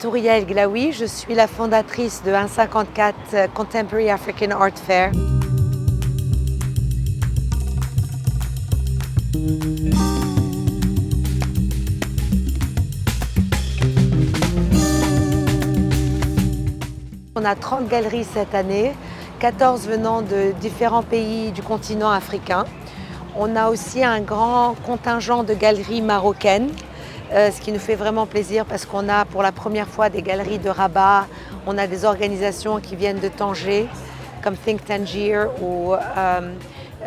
Touria El Glaoui, je suis la fondatrice de 154 Contemporary African Art Fair. On a 30 galeries cette année, 14 venant de différents pays du continent africain. On a aussi un grand contingent de galeries marocaines, ce qui nous fait vraiment plaisir parce qu'on a pour la première fois des galeries de Rabat, on a des organisations qui viennent de Tanger, comme Think Tangier ou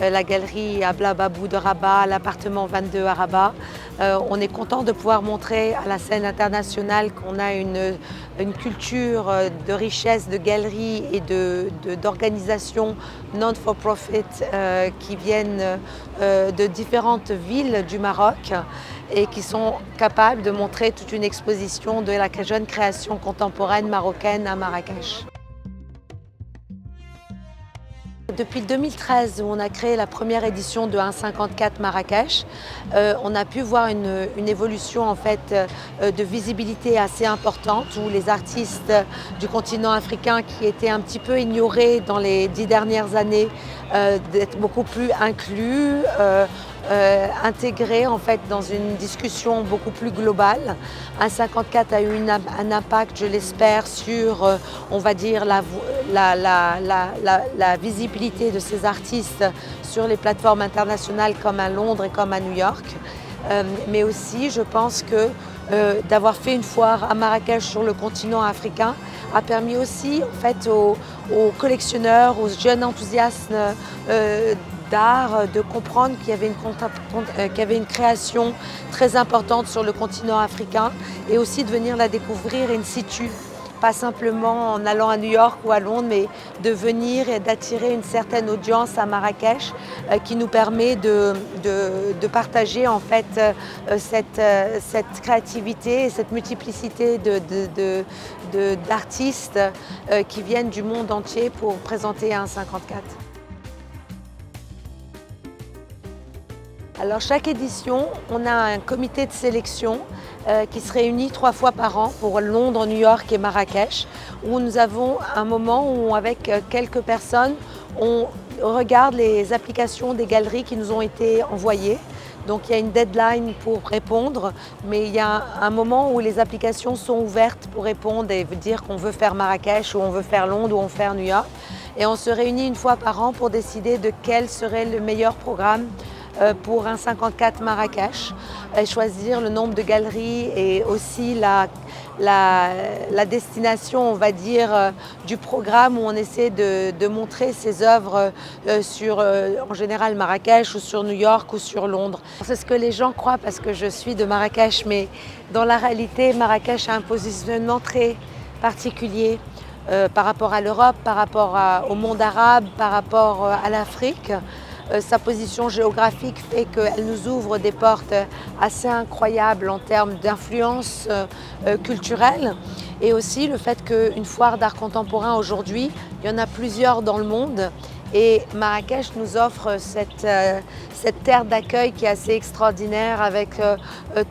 la galerie Abla Babou de Rabat, l'appartement 22 à Rabat. On est content de pouvoir montrer à la scène internationale qu'on a une culture de richesse de galeries et d'organisations non-for-profit qui viennent de différentes villes du Maroc et qui sont capables de montrer toute une exposition de la jeune création contemporaine marocaine à Marrakech. Depuis 2013, où on a créé la première édition de 154 Marrakech, on a pu voir une évolution en fait, de visibilité assez importante où les artistes du continent africain qui étaient un petit peu ignorés dans les 10 dernières années d'être beaucoup plus inclus, intégrés en fait dans une discussion beaucoup plus globale. 154 a eu un impact, je l'espère, sur, on va dire, la visibilité de ces artistes sur les plateformes internationales comme à Londres et comme à New York. Mais aussi, je pense que d'avoir fait une foire à Marrakech sur le continent africain a permis aussi en fait, aux collectionneurs, aux jeunes enthousiastes d'art de comprendre qu'il y avait une création très importante sur le continent africain et aussi de venir la découvrir in situ. Pas simplement en allant à New York ou à Londres, mais de venir et d'attirer une certaine audience à Marrakech qui nous permet de partager en fait cette créativité et cette multiplicité d'artistes qui viennent du monde entier pour présenter 154. Alors chaque édition, on a un comité de sélection qui se réunit 3 fois par an pour Londres, New York et Marrakech, où nous avons un moment où avec quelques personnes, on regarde les applications des galeries qui nous ont été envoyées. Donc il y a une deadline pour répondre, mais il y a un moment où les applications sont ouvertes pour répondre et dire qu'on veut faire Marrakech ou on veut faire Londres ou on veut faire New York. Et on se réunit une fois par an pour décider de quel serait le meilleur programme pour 154 Marrakech, et choisir le nombre de galeries et aussi la destination, on va dire, du programme où on essaie de montrer ses œuvres sur, en général, Marrakech ou sur New York ou sur Londres. C'est ce que les gens croient parce que je suis de Marrakech, mais dans la réalité, Marrakech a un positionnement très particulier par rapport à l'Europe, par rapport au monde arabe, par rapport à l'Afrique. Sa position géographique fait qu'elle nous ouvre des portes assez incroyables en termes d'influence culturelle et aussi le fait qu'une foire d'art contemporain aujourd'hui, il y en a plusieurs dans le monde et Marrakech nous offre cette terre d'accueil qui est assez extraordinaire avec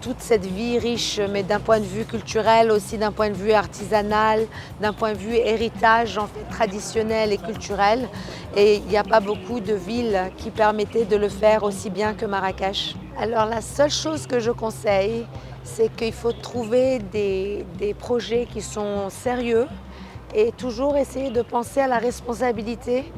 toute cette vie riche mais d'un point de vue culturel, aussi d'un point de vue artisanal, d'un point de vue héritage en fait, traditionnel et culturel. Et il n'y a pas beaucoup de villes qui permettaient de le faire aussi bien que Marrakech. Alors la seule chose que je conseille, c'est qu'il faut trouver des projets qui sont sérieux et toujours essayer de penser à la responsabilité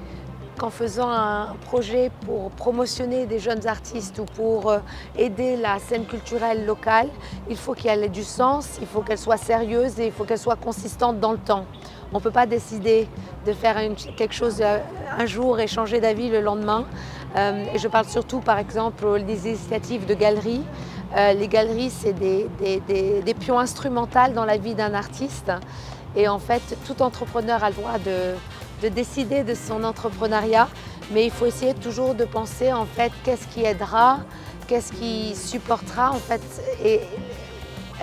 qu'en faisant un projet pour promotionner des jeunes artistes ou pour aider la scène culturelle locale, il faut qu'elle ait du sens, il faut qu'elle soit sérieuse et il faut qu'elle soit consistante dans le temps. On ne peut pas décider de faire quelque chose un jour et changer d'avis le lendemain. Et je parle surtout par exemple des initiatives de galeries. Les galeries, c'est des pions instrumentales dans la vie d'un artiste. Et en fait, tout entrepreneur a le droit de décider de son entrepreneuriat, mais il faut essayer toujours de penser en fait qu'est-ce qui aidera, qu'est-ce qui supportera en fait et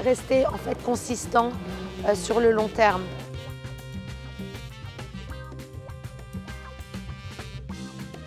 rester en fait consistant sur le long terme.